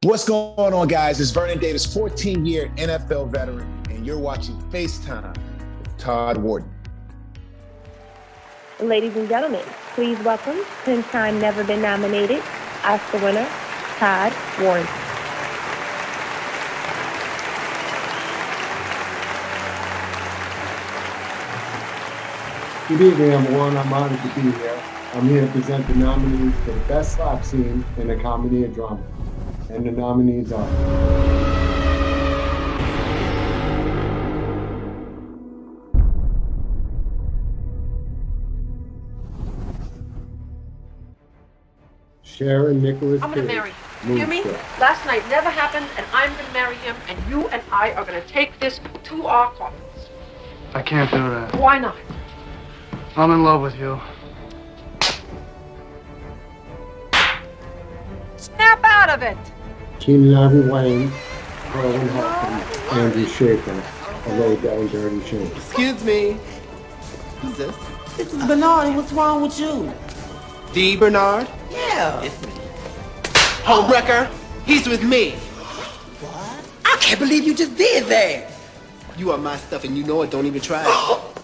What's going on, guys? It's Vernon Davis, 14-year NFL veteran, and you're watching FaceTime with Todd Wharton. Ladies and gentlemen, please welcome 10-time never been nominated Oscar winner, Todd Wharton. Good evening, everyone. I'm honored to be here. I'm here to present the nominees for the best slap scene in a comedy or drama. And the nominees are Sharon Nicholas. I'm gonna marry him. You hear me? Last night never happened, and I'm gonna marry him, and you and I are gonna take this to our coffins. I can't do that. Why not? I'm in love with you. Snap out of it! Keenan Ivory Wayne, Carlin Hoffman, Andrew Schaefer, a low down dirty shame. Excuse me. Who's this? This is Bernard. What's wrong with you? D. Bernard? Yeah. It's me. Homewrecker, he's with me. What? I can't believe you just did that. You are my stuff and you know it. Don't even try Stop.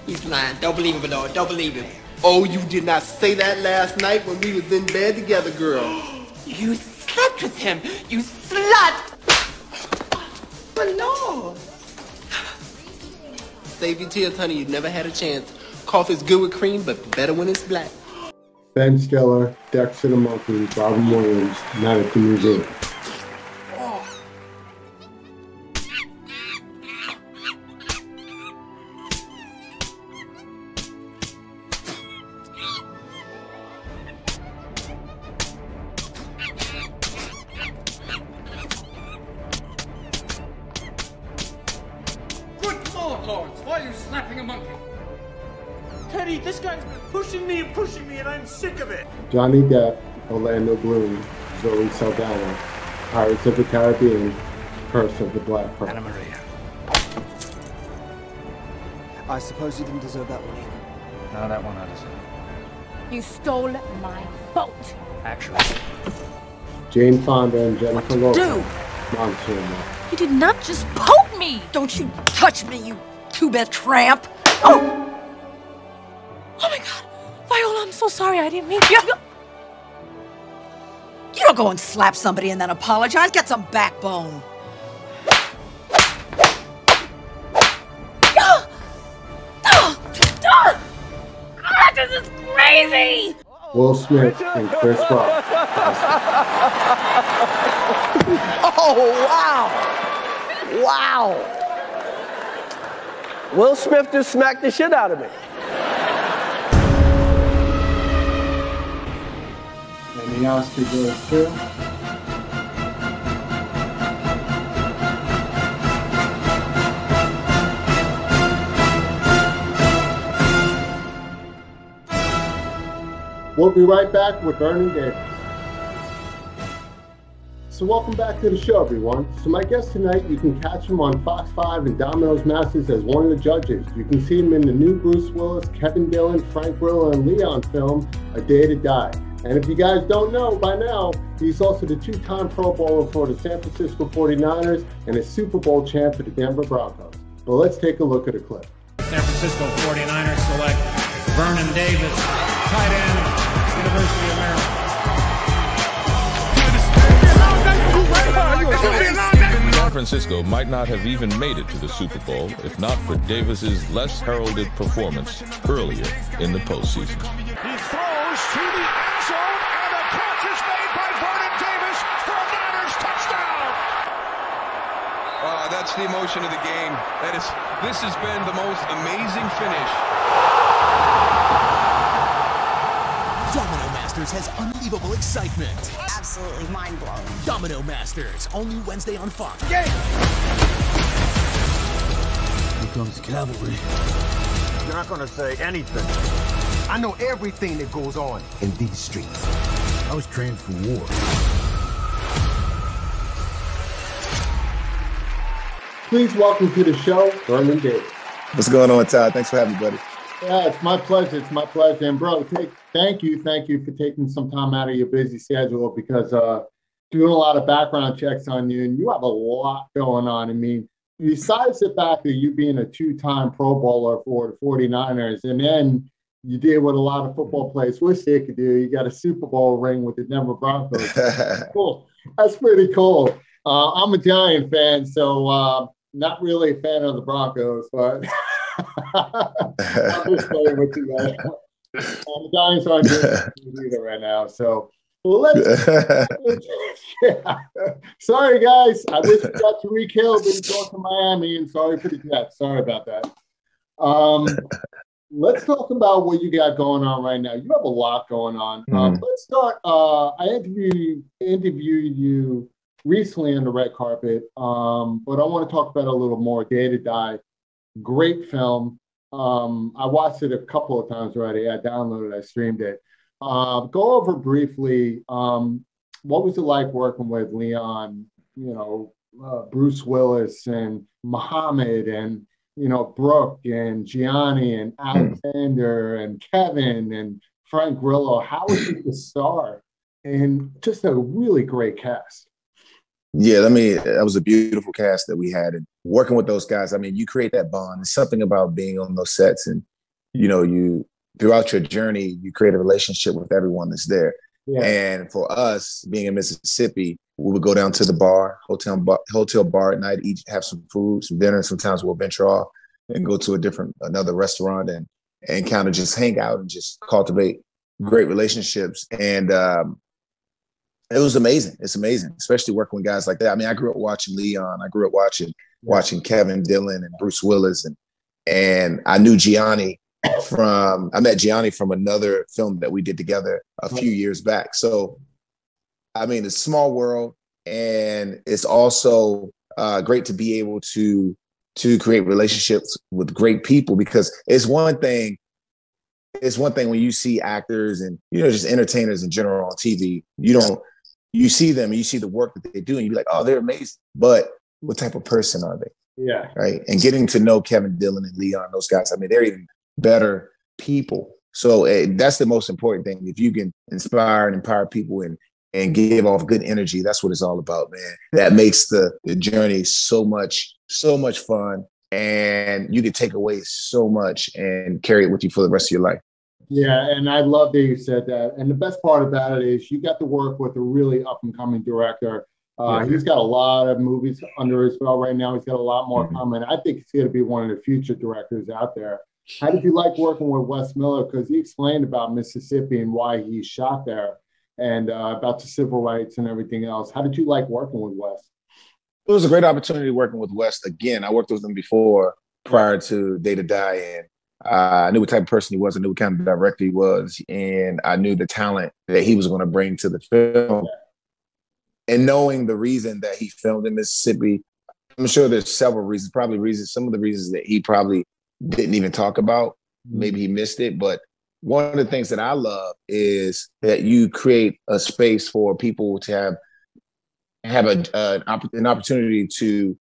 He's lying. Don't believe him, Bernard. Don't believe him. Oh, you did not say that last night when we was in bed together, girl. You slept with him. You slut. Bernard. Save your tears, honey. You've never had a chance. Coffee's good with cream, but better when it's black. Ben Stiller, Dexter the Monkey, Robin Williams, Night at the Museum. Why are you slapping a monkey? Teddy, this guy's been pushing me, and I'm sick of it. Johnny Depp, Orlando Bloom, Zoe Saldana, Pirates of the Caribbean, Curse of the Black Pearl. Anna Maria. I suppose you didn't deserve that one either. No, that one I deserve. You stole my boat. Actually. Jane Fonda and Jennifer Lopez. Dude. Monsoon. You did not just poke me. Don't you touch me, you two-bit tramp. Oh! Oh my God. Viola, I'm so sorry. I didn't mean to. You don't go and slap somebody and then apologize. Get some backbone. This is crazy. Will Smith and Chris Rock. Oh, wow! Wow! Will Smith just smacked the shit out of me. And the Oscar goes to We'll be right back with Vernon Davis. So welcome back to the show, everyone. So my guest tonight, you can catch him on Fox 5 and Domino's Masters as one of the judges. You can see him in the new Bruce Willis, Kevin Dillon, Frank Grillo, and Leon film, A Day to Die. And if you guys don't know by now, he's also the two-time Pro Bowler for the San Francisco 49ers and a Super Bowl champ for the Denver Broncos. But let's take a look at a clip. San Francisco 49ers select Vernon Davis, tight end, University of Maryland. San Francisco might not have even made it to the Super Bowl if not for Davis's less heralded performance earlier in the postseason. He throws to the end zone, and the catch is made by Vernon Davis for a Niners touchdown. That's the emotion of the game. This has been the most amazing finish. Domino Masters has unbelievable excitement. Absolutely mind-blowing. Domino Masters, only Wednesday on Fox. Game. Here comes cavalry. You're not going to say anything. I know everything that goes on in these streets. I was trained for war. Please welcome to the show, Vernon Davis. What's going on, Todd? Thanks for having me, buddy. Yeah, it's my pleasure. It's my pleasure. And bro, thank you for taking some time out of your busy schedule because doing a lot of background checks on you, and you have a lot going on. I mean, besides the fact that you being a two-time Pro Bowler for the 49ers, and then you did what a lot of football players wish they could do. You got a Super Bowl ring with the Denver Broncos. Cool. That's pretty cool. I'm a Giant fan, so not really a fan of the Broncos, but I'm just playing with you guys. The Giants aren't doing either right now, so yeah. Sorry, guys. I wish we got Tariq Hill, but he's going to Miami, and sorry for the Jets. Sorry about that. Let's talk about what you got going on right now. You have a lot going on. Let's start. I interviewed you recently on the red carpet, but I want to talk about it a little more. Day to Die, great film. I watched it a couple of times already. I downloaded it, I streamed it. Go over briefly, what was it like working with Leon, Bruce Willis and Muhammad and, Brooke and Gianni and Alexander and Kevin and Frank Grillo? How was he the star? And just a really great cast. Yeah, that was a beautiful cast that we had. And working with those guys, you create that bond. It's something about being on those sets and, you throughout your journey, you create a relationship with everyone that's there. Yeah. And for us, being in Mississippi, we would go down to the hotel bar at night, have some food, some dinner. Sometimes we'll venture off and go to another restaurant and kind of just hang out and just cultivate great relationships. And it was amazing. It's amazing, especially working with guys like that. I grew up watching Leon. I grew up watching Kevin, Dillon, and Bruce Willis. And I knew Gianni I met Gianni from another film that we did together a few years back. So, it's a small world, and it's also great to be able to create relationships with great people, because it's one thing when you see actors and, just entertainers in general on TV, you see them and you see the work that they do and you be like, oh, they're amazing. But what type of person are they? Yeah. Right. And getting to know Kevin Dillon and Leon, those guys, they're even better people. So that's the most important thing. If you can inspire and empower people and give off good energy, that's what it's all about, man. That makes the journey so much fun, and you can take away so much and carry it with you for the rest of your life. Yeah, and I love that you said that. And the best part about it is you got to work with a really up-and-coming director. He's got a lot of movies under his belt right now. He's got a lot more coming. I think he's going to be one of the future directors out there. How did you like working with Wes Miller? Because he explained about Mississippi and why he shot there and about the civil rights and everything else. How did you like working with Wes? It was a great opportunity working with Wes. Again, I worked with him before, prior to Day to Die, and I knew what type of person he was. I knew what kind of director he was, and I knew the talent that he was going to bring to the film. And knowing the reason that he filmed in Mississippi, I'm sure there's several reasons, some of the reasons that he probably didn't even talk about. Maybe he missed it. But one of the things that I love is that you create a space for people to have an opportunity to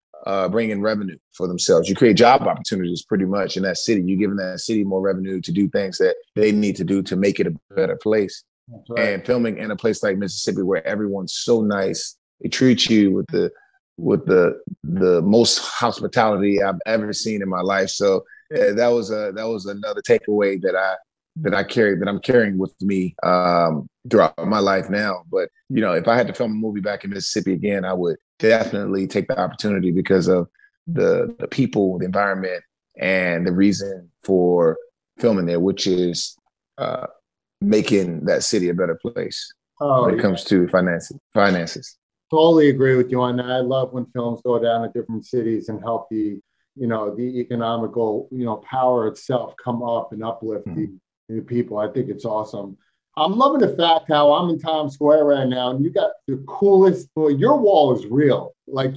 bring in revenue for themselves. You create job opportunities pretty much in that city. You're giving that city more revenue to do things that they need to do to make it a better place. Right. And filming in a place like Mississippi where everyone's so nice, they treat you with the most hospitality I've ever seen in my life. So that was another takeaway that I'm carrying with me throughout my life now. But if I had to film a movie back in Mississippi again, I would definitely take the opportunity because of the people, the environment, and the reason for filming there, which is making that city a better place when it comes to finances. Totally agree with you on that. I love when films go down to different cities and help the economical, power itself come up and uplift the people. I think it's awesome. I'm loving the fact how I'm in Times Square right now, and you got the coolest. Well, your wall is real. Like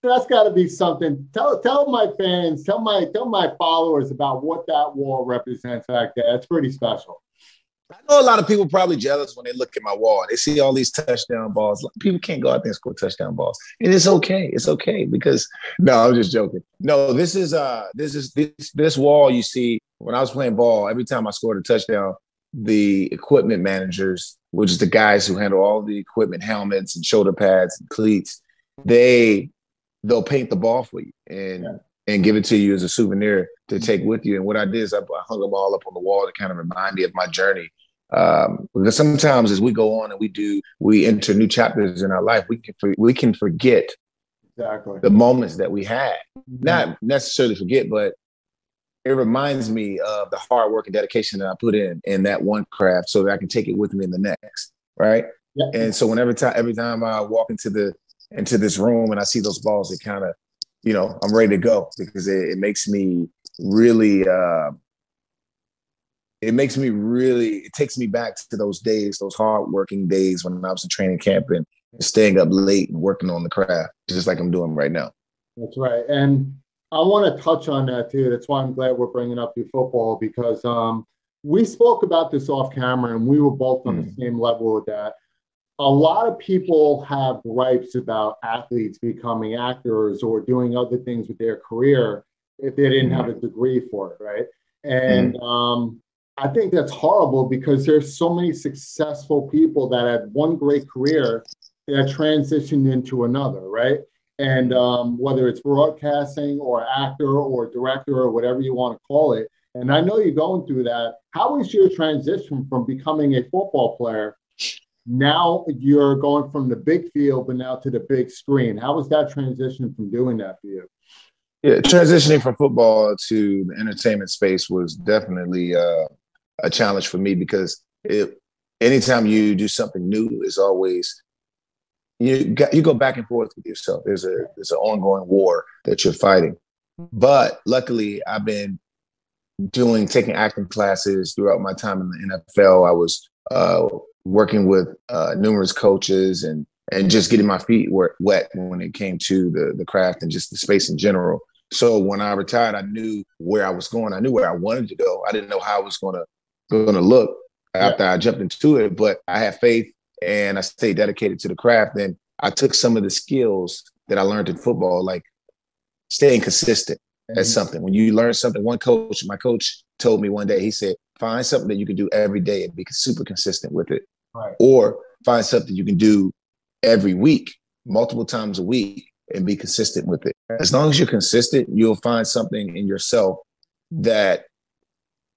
that's got to be something. Tell my fans, tell my followers about what that wall represents back there. It's pretty special. I know a lot of people probably jealous when they look at my wall. They see all these touchdown balls. People can't go out there and score touchdown balls, and it's okay. It's okay because no, I'm just joking. No, this wall you see when I was playing ball. Every time I scored a touchdown, the equipment managers, which is the guys who handle all the equipment, helmets and shoulder pads and cleats, they'll paint the ball for you and give it to you as a souvenir to take with you. And what I did is I hung them all up on the wall to kind of remind me of my journey. Because sometimes as we go on and we enter new chapters in our life, we can forget the moments that we had. Not necessarily forget, but it reminds me of the hard work and dedication that I put in that one craft so that I can take it with me in the next, right? Yeah. And so every time I walk into this room and I see those balls, it kind of, I'm ready to go because it makes me really, it takes me back to those days, those hardworking days when I was in training camp and staying up late and working on the craft, just like I'm doing right now. That's right. And I want to touch on that too. That's why I'm glad we're bringing up the football because we spoke about this off camera and we were both on the same level with that. A lot of people have gripes about athletes becoming actors or doing other things with their career if they didn't have a degree for it, right? And I think that's horrible because there's so many successful people that had one great career that transitioned into another, right? And whether it's broadcasting or actor or director or whatever you want to call it. And I know you're going through that. How is your transition from becoming a football player? Now you're going from the big field, but now to the big screen. How was that transition from doing that for you? Yeah, transitioning from football to the entertainment space was definitely a challenge for me because anytime you do something new, it's always you go back and forth with yourself. There's an ongoing war that you're fighting. But luckily, I've been taking acting classes throughout my time in the NFL. I was working with numerous coaches and just getting my feet wet when it came to the craft and just the space in general. So when I retired, I knew where I was going. I knew where I wanted to go. I didn't know how I was going to look after I jumped into it, but I had faith and I stayed dedicated to the craft. And I took some of the skills that I learned in football, like staying consistent as something. When you learn something, my coach told me one day, he said, find something that you can do every day and be super consistent with it. Right. Or find something you can do every week, multiple times a week, and be consistent with it. As long as you're consistent, you'll find something in yourself that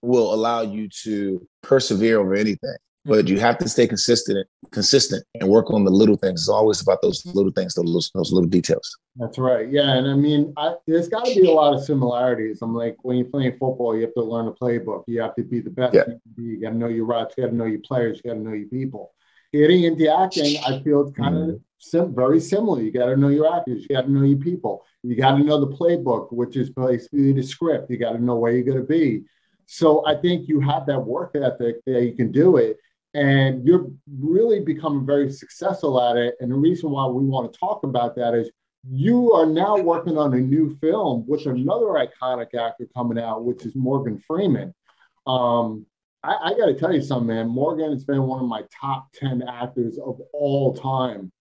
will allow you to persevere over anything. But you have to stay consistent and work on the little things. It's always about those little things, those little details. That's right. Yeah. And I mean, there's got to be a lot of similarities. I'm like, when you're playing football, you have to learn a playbook. You have to be the best. Yeah. You got to know your routes. You got to know your players. You got to know your people. Getting into acting, I feel it's kind of very similar. You got to know your actors. You got to know your people. You got to know the playbook, which is basically the script. You got to know where you're going to be. So I think you have that work ethic that you can do it. And you're really becoming very successful at it. And the reason why we want to talk about that is you are now working on a new film with another iconic actor coming out, which is Morgan Freeman. I got to tell you something, man. Morgan has been one of my top 10 actors of all time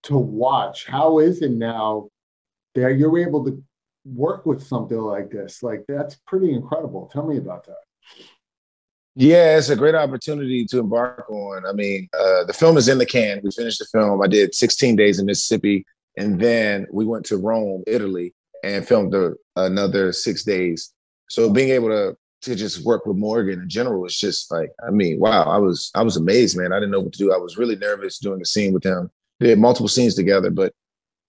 to watch. How is it now that you're able to work with something like this? Like, that's pretty incredible. Tell me about that. Yeah, it's a great opportunity to embark on. I mean, the film is in the can. We finished the film. I did 16 days in Mississippi, and then we went to Rome, Italy, and filmed another 6 days. So being able to just work with Morgan in general is just like, I mean, wow, I was amazed, man. I didn't know what to do. I was really nervous doing a scene with him. We did multiple scenes together, but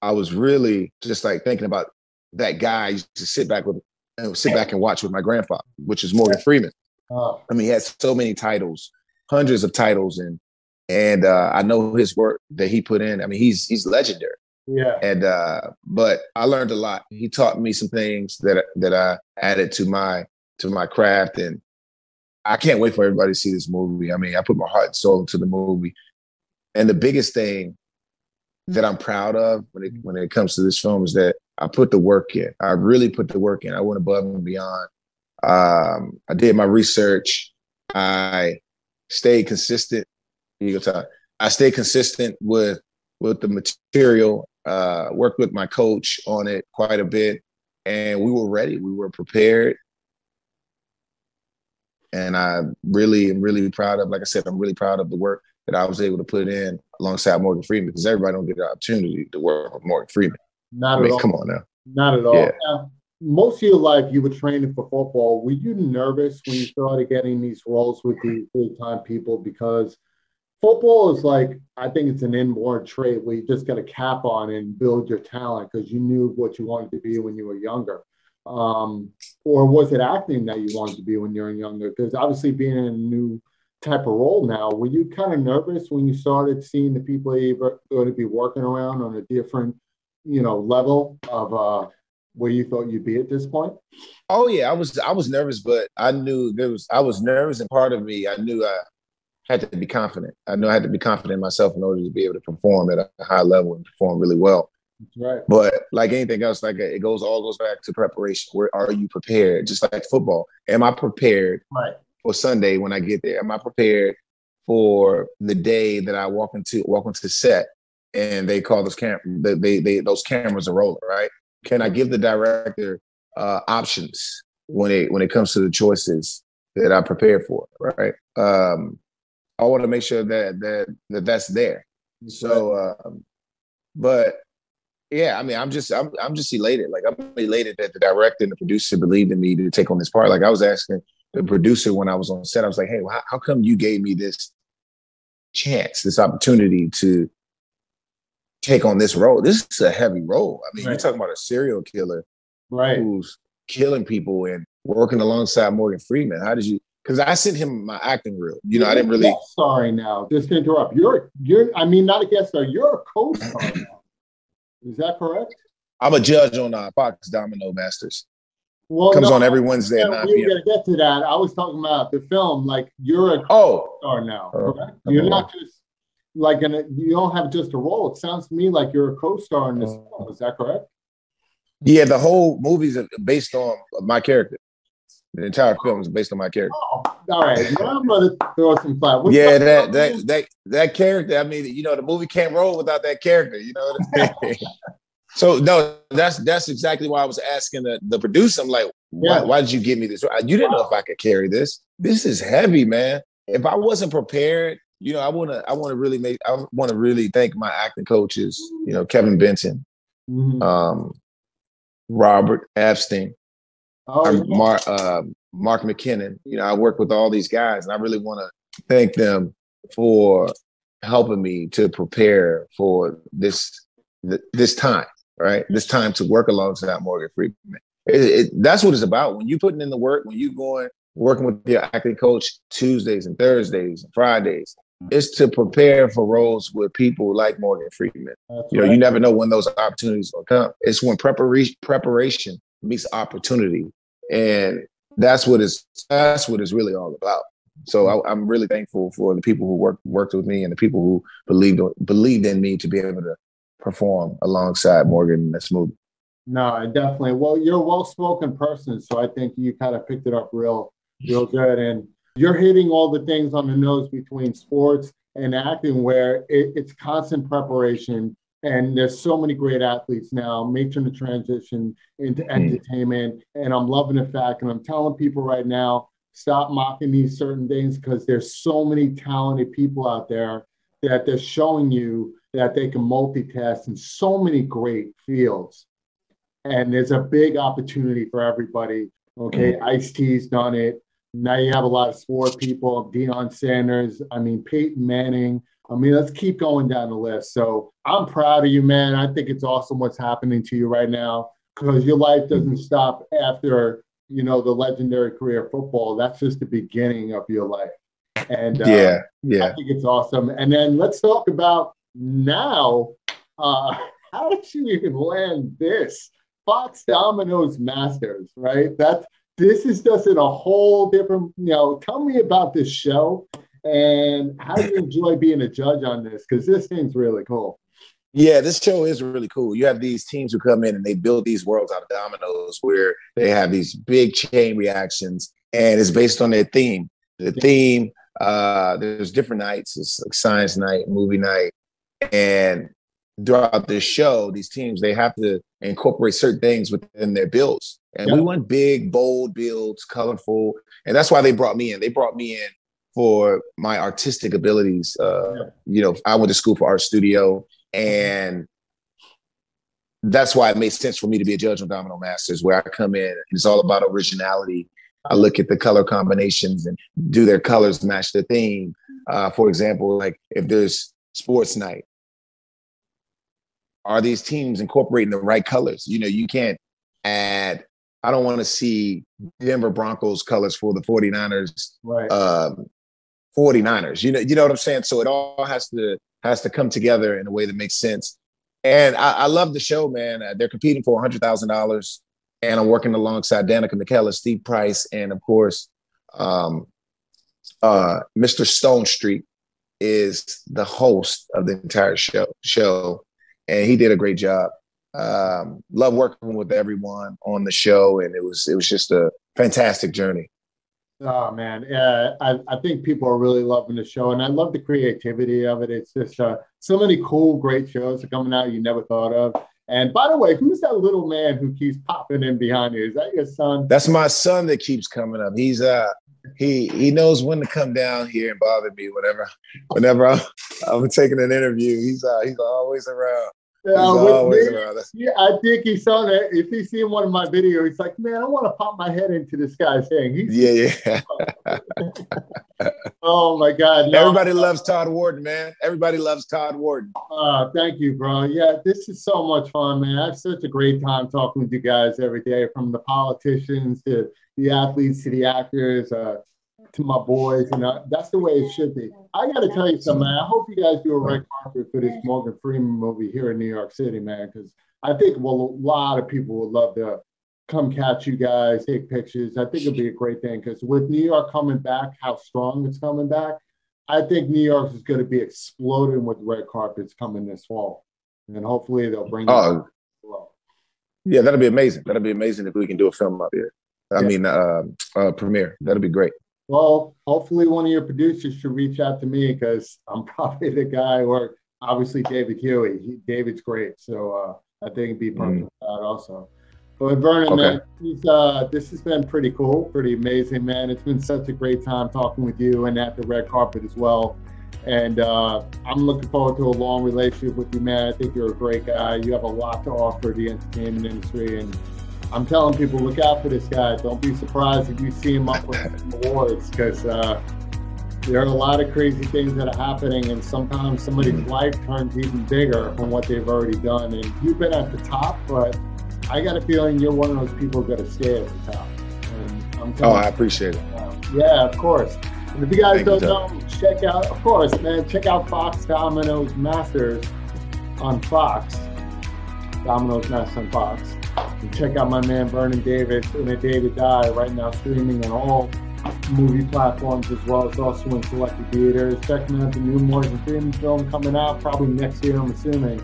I was really just like thinking about that guy I used to sit back and watch with my grandfather, which is Morgan Freeman. I mean, he has so many titles, hundreds of titles, and I know his work that he put in. I mean, he's legendary. Yeah. And but I learned a lot. He taught me some things that I added to my craft, and I can't wait for everybody to see this movie. I mean, I put my heart and soul into the movie, and the biggest thing that I'm proud of when it comes to this film is that I put the work in. I really put the work in. I went above and beyond. I did my research. I stayed consistent. You go, Todd. I stayed consistent with the material. Worked with my coach on it quite a bit, and we were ready. We were prepared. And I really am really proud of, like I said, I'm really proud of the work that I was able to put in alongside Morgan Freeman, because everybody don't get the opportunity to work with Morgan Freeman. Not at all. Come on now. Not at all. Yeah. Now, most of your life, you were training for football. Were you nervous when you started getting these roles with these big-time people? Because football is like, I think it's an inborn trait where you just got a cap on and build your talent because you knew what you wanted to be when you were younger. Or was it acting that you wanted to be when you were younger? Because obviously being in a new type of role now, were you kind of nervous when you started seeing the people you were going to be working around on a different, level of where you thought you'd be at this point? Oh yeah, I was nervous, but I knew I was nervous, and part of me, I knew I had to be confident. I knew I had to be confident in myself in order to be able to perform at a high level and perform really well. That's right. But like anything else, like it all goes back to preparation. Where are you prepared? Just like football. Am I prepared for Sunday when I get there? Am I prepared for the day that I walk into set and they call those those cameras are rolling, right? Can I give the director options when it comes to the choices that I prepared for, right? I want to make sure that's there. So, but yeah, I mean, I'm just elated. Like, I'm elated that the director and the producer believed in me to take on this part. Like, I was asking the producer when I was on set, I was like, hey, well, how come you gave me this chance, this opportunity to take on this role? This is a heavy role. I mean, You're talking about a serial killer who's killing people and working alongside Morgan Freeman. How did you? Because I sent him my acting reel. I didn't really. Sorry, now just to interrupt. You're. I mean, not a guest star. You're a co-star now. Is that correct? I'm a judge on Fox Domino Masters. Well, comes on every Wednesday at 9 p.m. We're going to get to that. I was talking about the film. Like, you're a co-star now, correct? You're not just like you don't have just a role. It sounds to me like you're a co-star in this film. Is that correct? Yeah, the whole movie's based on my character. The entire film is based on my character. Oh, all right. Now I'm going to throw some flat. Yeah, that character. I mean, the movie can't roll without that character. You know what I mean? So no, that's exactly why I was asking the producer. I'm like, why did you give me this? You didn't know if I could carry this. This is heavy, man. If I wasn't prepared, I want to really thank my acting coaches. Kevin Benson, Robert Epstein. Mark McKinnon. I work with all these guys, and I really want to thank them for helping me to prepare for this time, right? This time to work alongside Morgan Freeman. That's what it's about. When you're putting in the work, when you're working with your acting coach Tuesdays and Thursdays and Fridays, it's to prepare for roles with people like Morgan Freeman. You never know when those opportunities will come. It's when preparation meets opportunity. And that's what it's really all about. So I'm really thankful for the people who worked with me and the people who believed in me to be able to perform alongside Morgan in this movie. No, definitely. Well, you're a well-spoken person, so I think you kind of picked it up real good. And you're hitting all the things on the nose between sports and acting, where it's constant preparation. And there's so many great athletes now making the transition into entertainment. And I'm loving the fact, and I'm telling people right now, stop mocking these certain things, because there's so many talented people out there that they're showing you that they can multitask in so many great fields. And there's a big opportunity for everybody. Okay, Ice-T's done it. Now you have a lot of sport people, Deion Sanders, Peyton Manning. Let's keep going down the list. So I'm proud of you, man. I think it's awesome what's happening to you right now, because your life doesn't stop after, the legendary career of football. That's just the beginning of your life. And I think it's awesome. And then let's talk about now, how did you even land this? Fox Domino's Masters, right? This is just in a whole different, tell me about this show. And how do you enjoy being a judge on this? Because this thing's really cool. Yeah, this show is really cool. You have these teams who come in and they build these worlds out of dominoes where they have these big chain reactions, and it's based on their theme. The theme There's different nights. It's like science night, movie night, and throughout the show, these teams, they have to incorporate certain things within their builds. And we want big, bold builds, colorful. And that's why they brought me in. They brought me in for my artistic abilities. You know, I went to school for art studio, and that's why it made sense for me to be a judge on Domino Masters, where I come in and it's all about originality. I look at the color combinations and do their colors match the theme. For example, like if there's sports night, are these teams incorporating the right colors? You know, you can't add, I don't want to see Denver Broncos colors for the 49ers. Right. 49ers, you know what I'm saying? So it all has to come together in a way that makes sense. And I love the show, man. They're competing for $100,000, and I'm working alongside Danica McKellar, Steve Price, and of course, Mr. Stone Street is the host of the entire show. And he did a great job. Love working with everyone on the show, and it was just a fantastic journey. Oh man, I think people are really loving the show, and I love the creativity of it. It's just so many cool, great shows are coming out you never thought of. And by the way, who's that little man who keeps popping in behind you? Is that your son? That's my son that keeps coming up. He's he knows when to come down here and bother me whenever I'm taking an interview. He's always around. Yeah, I think he saw that. If he's seen one of my videos, he's like, man, I want to pop my head into this guy's thing. Yeah. Oh my God. No. Everybody loves Todd Wharton, man. Everybody loves Todd Wharton. Thank you, bro. Yeah, this is so much fun, man. I have such a great time talking with you guys every day, from the politicians to the athletes to the actors, to my boys, and that's the way it should be. I got to tell you something, man. I hope you guys do a red carpet for this Morgan Freeman movie here in New York City, man, because I think a lot of people would love to come catch you guys, take pictures. I think it'll be a great thing, because with New York coming back, how strong it's coming back, I think New York is going to be exploding with red carpets coming this fall, and hopefully they'll bring it as well. Yeah, that'll be amazing. That'll be amazing if we can do a film up here. I mean, premiere. That'll be great. Well, hopefully one of your producers should reach out to me, because I'm probably the guy, or obviously David Huey. David's great. So I think it'd be perfect for that also. But Vernon, man, this has been pretty cool, pretty amazing, man. It's been such a great time talking with you, and at the red carpet as well. And I'm looking forward to a long relationship with you, man. I think you're a great guy. You have a lot to offer the entertainment industry, and I'm telling people, look out for this guy. Don't be surprised if you see him up with some awards, because there are a lot of crazy things that are happening, and sometimes somebody's life turns even bigger from what they've already done. And you've been at the top, but I got a feeling you're one of those people who got to stay at the top. And I'm telling I appreciate it. Yeah, of course. And if you guys don't know, check out, of course, man, check out Fox Domino's Masters on Fox. Domino's Masters on Fox. And check out my man Vernon Davis in A Day to Die, right now streaming on all movie platforms, as well as also in selected theaters. Checking out the new Morgan Freeman film coming out probably next year, I'm assuming,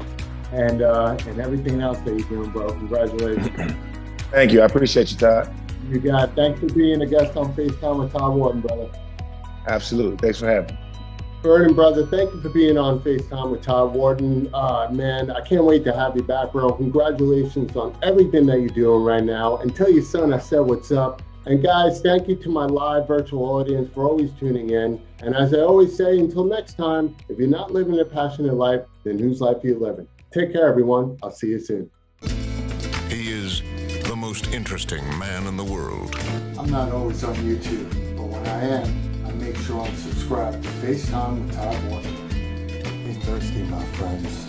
and everything else that you're doing, bro. Congratulations. Thank you. I appreciate you, Todd. You got it. Thanks for being a guest on FaceTime with Todd Wharton, brother. Absolutely. Thanks for having me. Vernon, brother, thank you for being on FaceTime with Todd Wharton. Man, I can't wait to have you back, bro. Congratulations on everything that you're doing right now. And tell your son I said what's up. And guys, thank you to my live virtual audience for always tuning in. And as I always say, until next time, if you're not living a passionate life, then whose life are you living? Take care, everyone. I'll see you soon. He is the most interesting man in the world. I'm not always on YouTube, but when I am, make sure I'm subscribed to FaceTime with Todd Wharton. Be thirsty, my friends.